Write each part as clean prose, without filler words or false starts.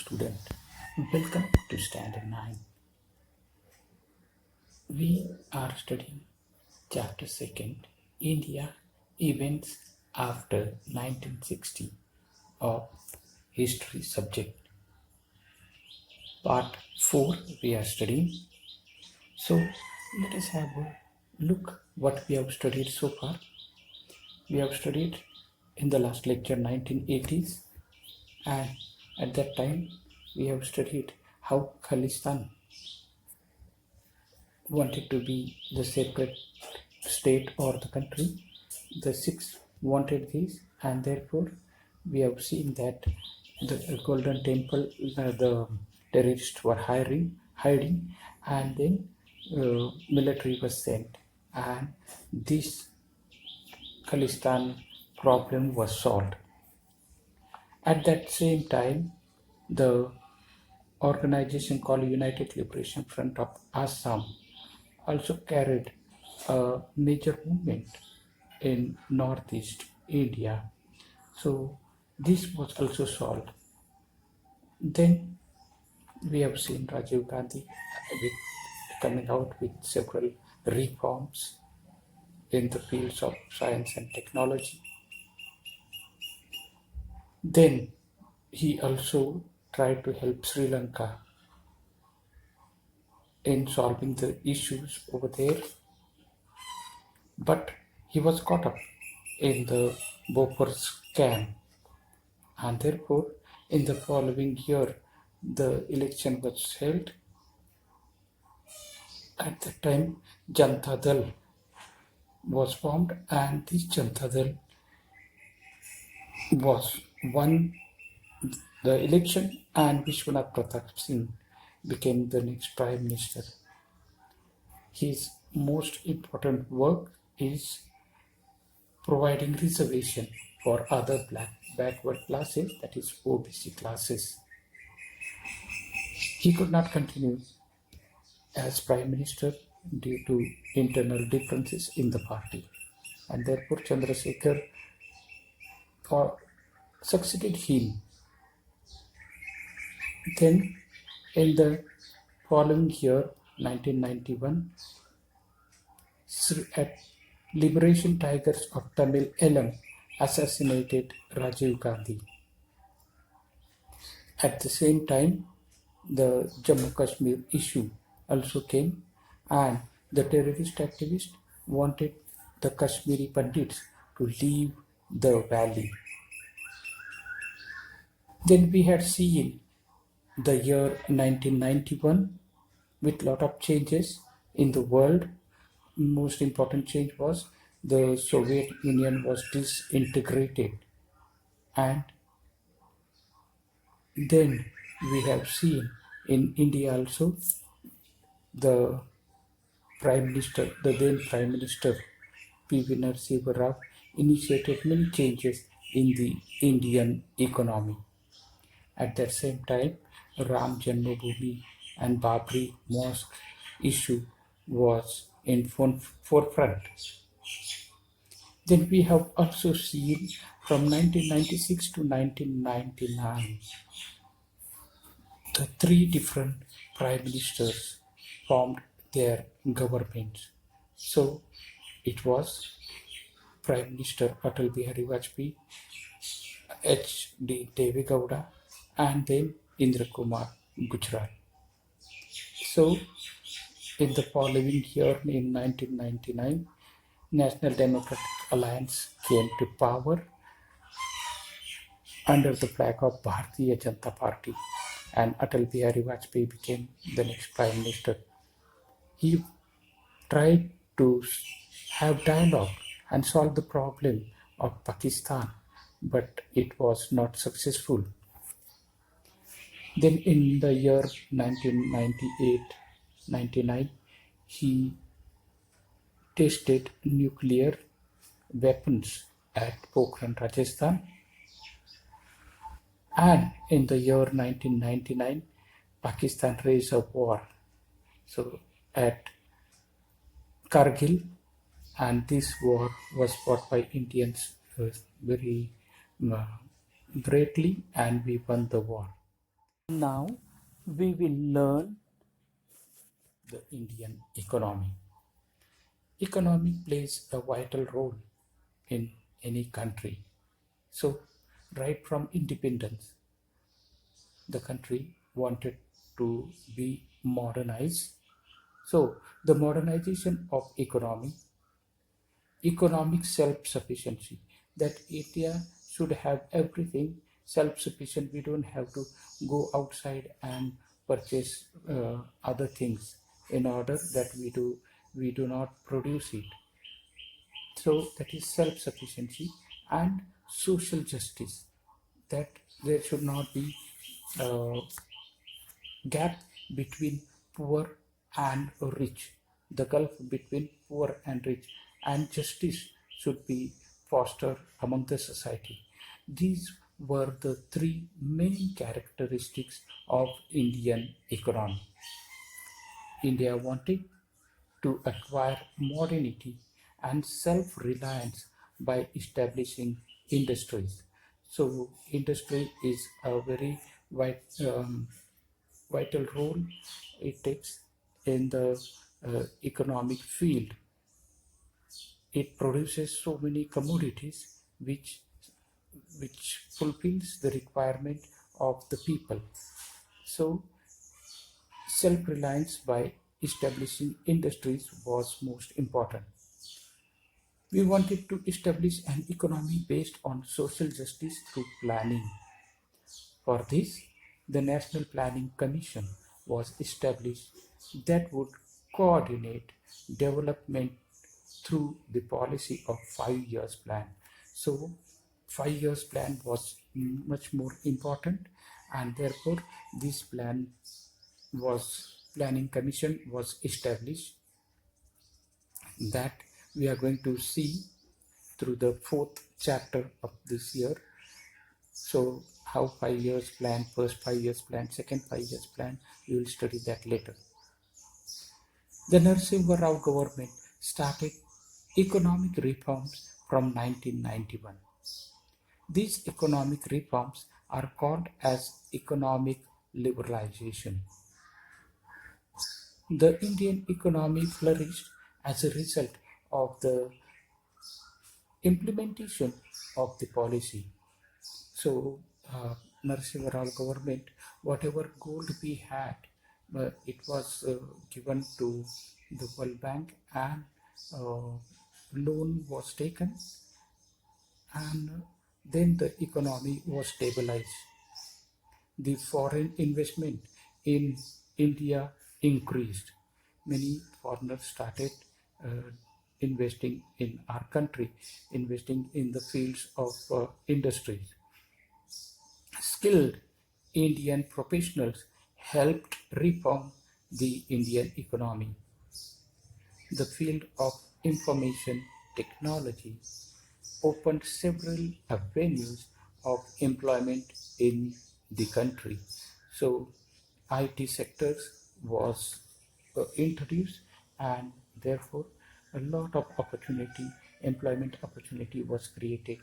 student. Welcome to Standard 9. We are studying Chapter 2nd, India Events after 1960 of History subject. Part 4 we are studying. So let us have a look what we have studied so far. We have studied in the last lecture 1980s, and at that time we have studied how Khalistan wanted to be the separate state or the country. The Sikhs wanted this, and therefore we have seen that the Golden Temple, the terrorists were hiding, and then military was sent, and this Khalistan problem was solved. At that same time, the organization called United Liberation Front of Assam also carried a major movement in northeast India. So this was also solved. Then we have seen Rajiv Gandhi with, coming out with several reforms in the fields of science and technology. Then he also tried to help Sri Lanka in solving the issues over there, but he was caught up in the Bhopal scam, and therefore in the following year the election was held. At that time Janata Dal was formed, and this Janata Dal was won the election, and Vishwanath Pratap Singh became the next Prime Minister. His most important work is providing reservation for other backward classes, that is OBC classes. He could not continue as Prime Minister due to internal differences in the party, and therefore Chandrasekhar succeeded him. Then in the following year, 1991, at Liberation Tigers of Tamil Eelam assassinated Rajiv Gandhi. At the same time, the Jammu Kashmir issue also came, and the terrorist activists wanted the Kashmiri Pandits to leave the valley. Then we had seen the year 1991 with lot of changes in the world. Most important change was the Soviet Union was disintegrated, and then we have seen in India also the then Prime Minister P.V. Narasimha Rao initiated many changes in the Indian economy. At that same time, Ram Janmabhoomi and Babri Mosque issue was in forefront. Then we have also seen from 1996 to 1999, the three different prime ministers formed their governments. So it was Prime Minister Atal Bihari Vajpayee, H.D. Deve Gowda, and then Indra Kumar Gujral. So in the following year, in 1999, National Democratic Alliance came to power under the flag of Bharatiya Janata Party, and Atal Bihari Vajpayee became the next Prime Minister. He tried to have dialogue and solve the problem of Pakistan, but it was not successful. Then in the year 1998-99, he tested nuclear weapons at Pokhran, Rajasthan. And in the year 1999, Pakistan raised a war at Kargil, and this war was fought by Indians very greatly, and we won the war. Now we will learn the Indian economy. Economy plays a vital role in any country. So, right from independence, the country wanted to be modernized. So, the modernization of economic self-sufficiency, that India should have everything self-sufficient. We don't have to go outside and purchase other things in order that we do not produce it. So that is self-sufficiency and social justice. That there should not be uh, gap between poor and rich, the gulf between poor and rich, and justice should be fostered among the society. These were the three main characteristics of Indian economy. India wanted to acquire modernity and self-reliance by establishing industries. So industry is a very vital role it takes in the economic field. It produces so many commodities which fulfills the requirement of the people. So self-reliance by establishing industries was most important. We wanted to establish an economy based on social justice through planning. For this, the National Planning Commission was established that would coordinate development through the policy of 5 years plan. So 5 years plan was much more important, and therefore this planning commission was established, that we are going to see through the fourth chapter of this year. So how 5 years plan, first 5 years plan, second 5 years plan, we will study that later. The Narasimha Rao government started economic reforms from 1991. These economic reforms are called as economic liberalization. The Indian economy flourished as a result of the implementation of the policy. So, Narasimha Rao government, whatever gold we had, it was given to the World Bank, and uh, loan was taken, and then the economy was stabilized. The foreign investment in India increased. Many foreigners started investing in our country, investing in the fields of industries. Skilled Indian professionals helped reform the Indian economy. The field of information technology opened several avenues of employment in the country. So IT sectors was introduced, and therefore a lot of employment opportunity was created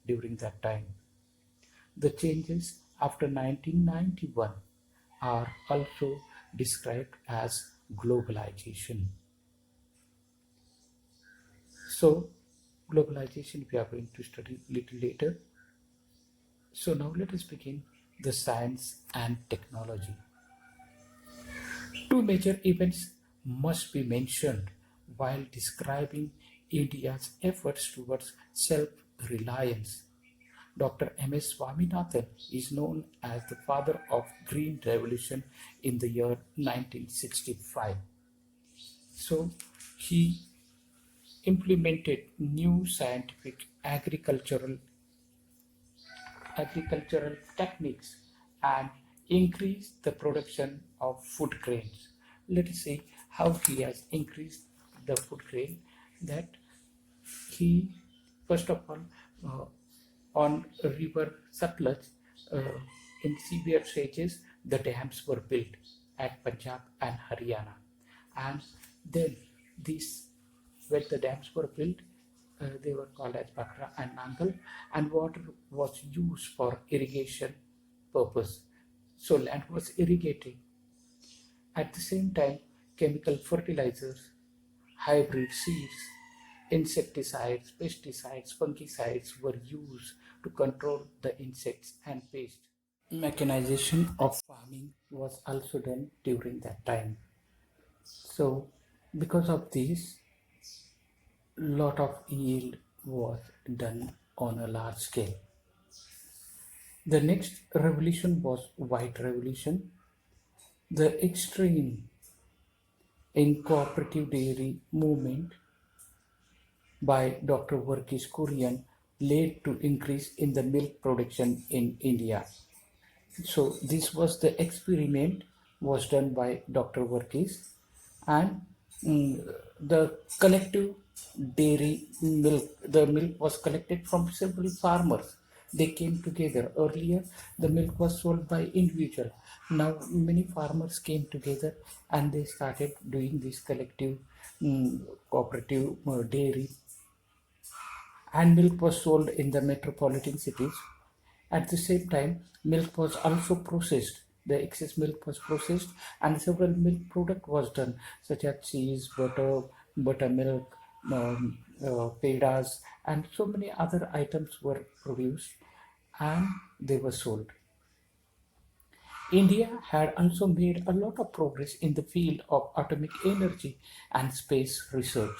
during that time. The changes after 1991 are also described as globalization. So, globalization we are going to study little later. So, now let us begin the science and technology. Two major events must be mentioned while describing India's efforts towards self reliance. Dr. M.S. Swaminathan is known as the father of Green Revolution in the year 1965. So he implemented new scientific agricultural techniques and increased the production of food grains. Let us see how he has increased the food grain. That he, first of all, uh, on river Satluj, uh, in severe stages, the dams were built at Punjab and Haryana, and then these, when the dams were built, they were called as Bakra and Nangal, and water was used for irrigation purpose. so land was irrigated. At the same time, chemical fertilizers, hybrid seeds, insecticides, pesticides, fungicides were used to control the insects and pests. Mechanization of farming was also done during that time. So, because of this, lot of yield was done on a large scale. The next revolution was white revolution. The extreme in cooperative dairy movement by Dr. Verghese Kurian led to increase in the milk production in India. So this was the experiment was done by Dr. Verghese, and the collective dairy milk, the milk was collected from several farmers. They came together. Earlier, the milk was sold by individual. Now, many farmers came together and they started doing this collective cooperative dairy, and milk was sold in the metropolitan cities. At the same time, milk was also processed. The excess milk was processed, and several milk product was done, such as cheese, butter, buttermilk, pedas, and so many other items were produced, and they were sold. India had also made a lot of progress in the field of atomic energy and space research.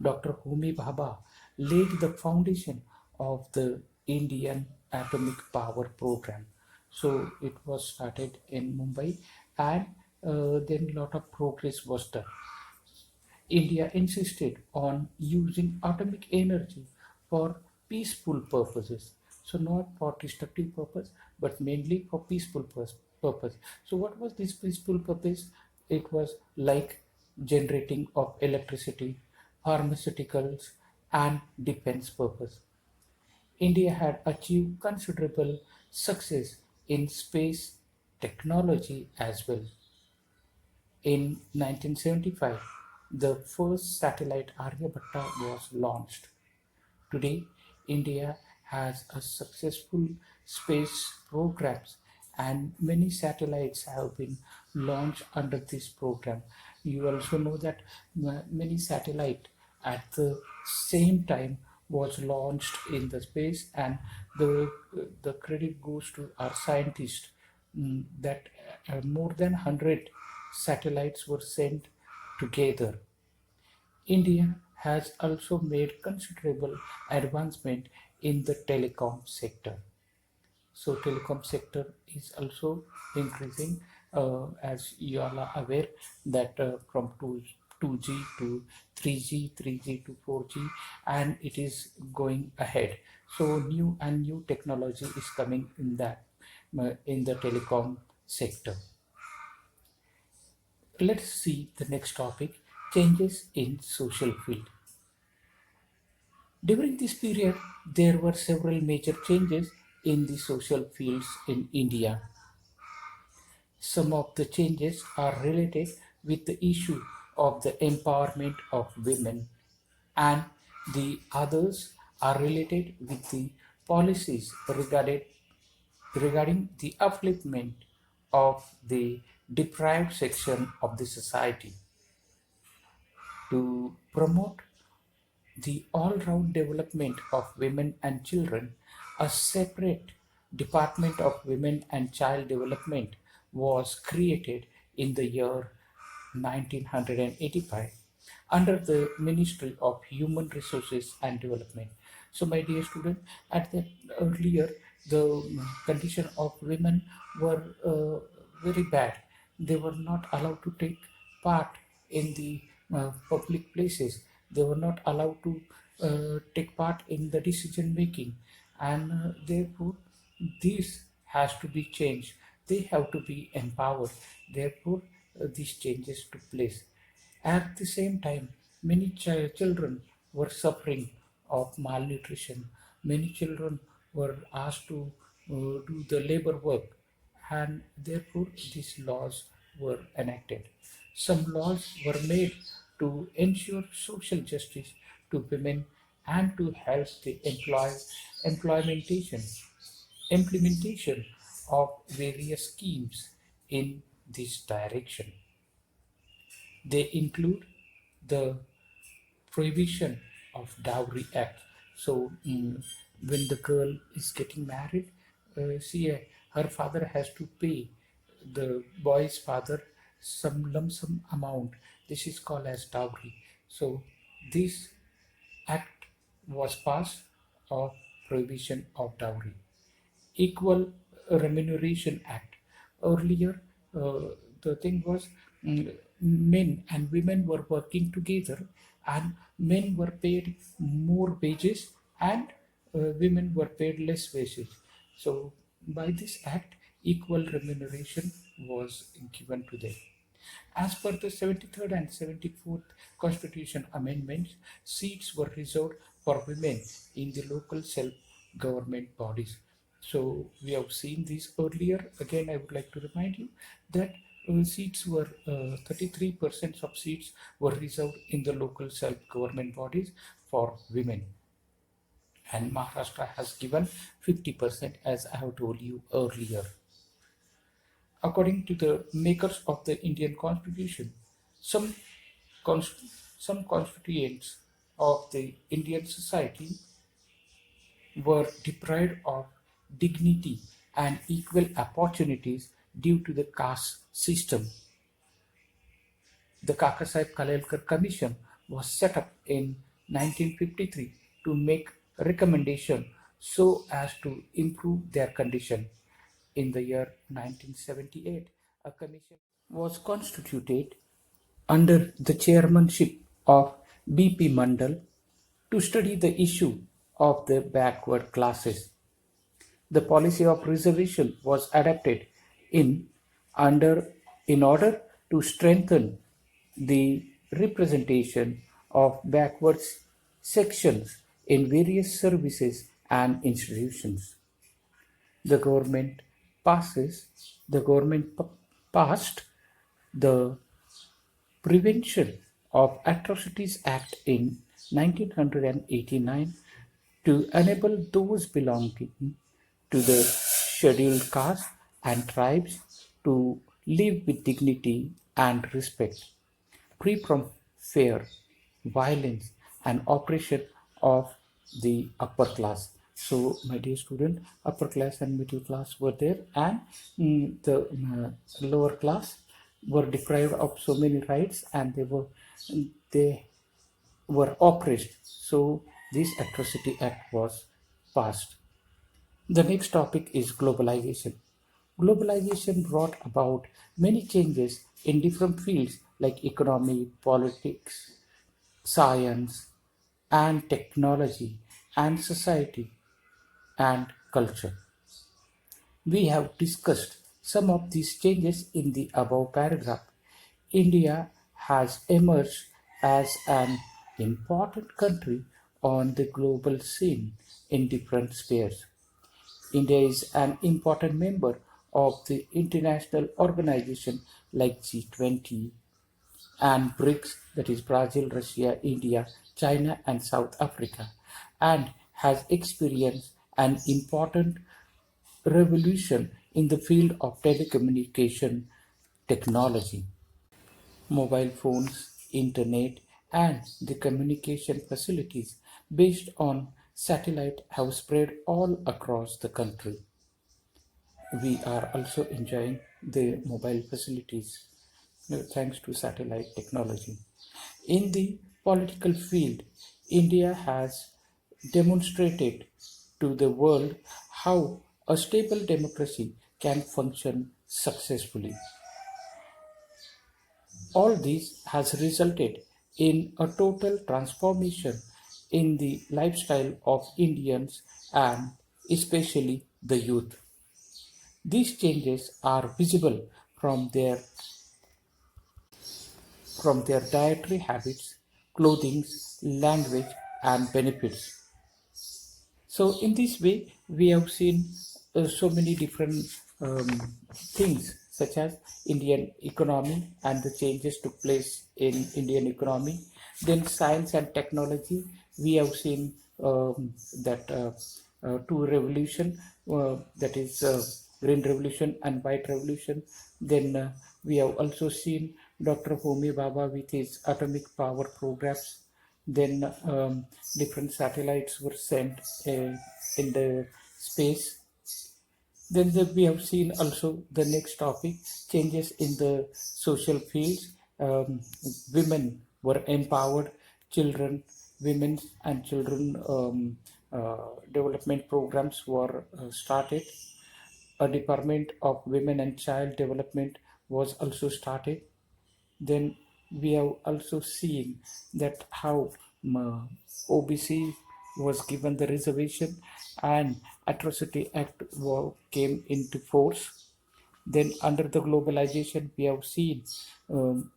Dr. Homi Bhabha laid the foundation of the Indian atomic power program. So it was started in Mumbai, and then a lot of progress was done. India insisted on using atomic energy for peaceful purposes. So not for destructive purpose, but mainly for peaceful purpose. So what was this peaceful purpose? It was like generating of electricity, pharmaceuticals, and defense purpose. India had achieved considerable success in space technology as well. In 1975, the first satellite Aryabhatta was launched. Today, India has a successful space programs, and many satellites have been launched under this program. You also know that many satellite at the same time was launched in the space, and the credit goes to our scientists, that more than 100 satellites were sent together. India has also made considerable advancement in the telecom sector. So telecom sector is also increasing, as you all are aware that from 2G to 3G, 3G to 4G, and it is going ahead. So new technology is coming in that in the telecom sector. Let's see the next topic: changes in social field. During this period, there were several major changes in the social fields in India. Some of the changes are related with the issue of the empowerment of women, and the others are related with the policies regarding the upliftment of the deprived section of the society. To promote the all-round development of women and children, a separate Department of Women and Child Development was created in the year 1985 under the Ministry of Human Resources and Development. So, my dear student, at that earlier, the condition of women were very bad. They were not allowed to take part in the public places. They were not allowed to take part in the decision making, and therefore, this has to be changed. They have to be empowered. Therefore, these changes took place. At the same time, many children were suffering of malnutrition. Many children were asked to do the labor work, and therefore these laws were enacted. Some laws were made to ensure social justice to women and to help the employmentation implementation of various schemes in this direction. They include the prohibition of dowry act. So when the girl is getting married, her father has to pay the boy's father some lump sum amount. This is called as dowry. So this act was passed of prohibition of dowry. Equal Remuneration Act. Earlier, the thing was, men and women were working together, and men were paid more wages, and women were paid less wages. So, by this act, equal remuneration was given to them. As per the 73rd and 74th Constitution amendments, seats were reserved for women in the local self-government bodies. So we have seen this earlier. Again, I would like to remind you that seats were 33% of seats were reserved in the local self-government bodies for women, and Maharashtra has given 50%, as I have told you earlier. According to the makers of the Indian Constitution, some const- some constituents of the Indian society were deprived of dignity and equal opportunities due to the caste system. The Kakasaheb Kalelkar Commission was set up in 1953 to make recommendation so as to improve their condition. In the year 1978, a commission was constituted under the chairmanship of B.P. Mandal to study the issue of the backward classes. The policy of reservation was adopted in under in order to strengthen the representation of backward sections in various services and institutions. The government passes the government passed the Prevention of Atrocities Act in 1989 to enable those belonging to the scheduled castes and tribes to live with dignity and respect, free from fear, violence, and oppression of the upper class. So, my dear student, upper class and middle class were there, and the lower class were deprived of so many rights, and they were oppressed. So, this atrocity act was passed. The next topic is globalization. Globalization brought about many changes in different fields like economy, politics, science, and technology, and society and culture. We have discussed some of these changes in the above paragraph. India has emerged as an important country on the global scene in different spheres. India is an important member of the international organization like G20 and BRICS, that is Brazil, Russia, India, China, and South Africa, and has experienced an important revolution in the field of telecommunication technology. Mobile phones, internet, and the communication facilities based on satellite have spread all across the country. We are also enjoying the mobile facilities thanks to satellite technology. In the political field, India has demonstrated to the world how a stable democracy can function successfully. All this has resulted in a total transformation in the lifestyle of Indians and especially the youth. These changes are visible from their dietary habits, clothing, language, and benefits. So, in this way, we have seen so many different things, such as Indian economy and the changes took place in Indian economy. Then, science and technology, we have seen that two revolution, that is Green Revolution and White Revolution. Then we have also seen Dr. Homi Bhabha with his atomic power programs. Then different satellites were sent in the space. Then we have seen also the next topic, changes in the social fields. Women were empowered, children, women and children development programs were started. A department of women and child development was also started. Then we have also seen that how OBC was given the reservation and Atrocity Act came into force. Then under the globalization, we have seen um,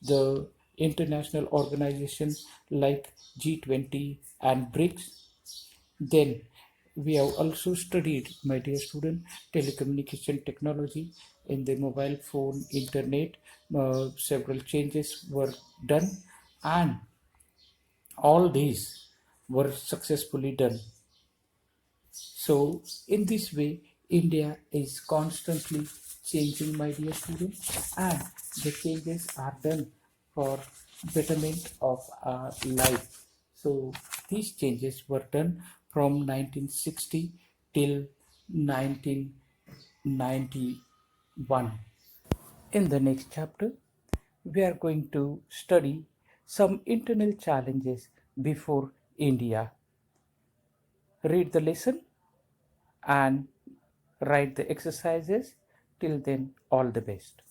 the international organizations like G20 and BRICS. Then we have also studied, my dear student, telecommunication technology in the mobile phone, internet. Several changes were done, and all these were successfully done. So, in this way, India is constantly changing, my dear students, and the changes are done for betterment of our life. So, these changes were done from 1960 till 1991. In the next chapter, we are going to study some internal challenges before India. Read the lesson and write the exercises. Till then, all the best.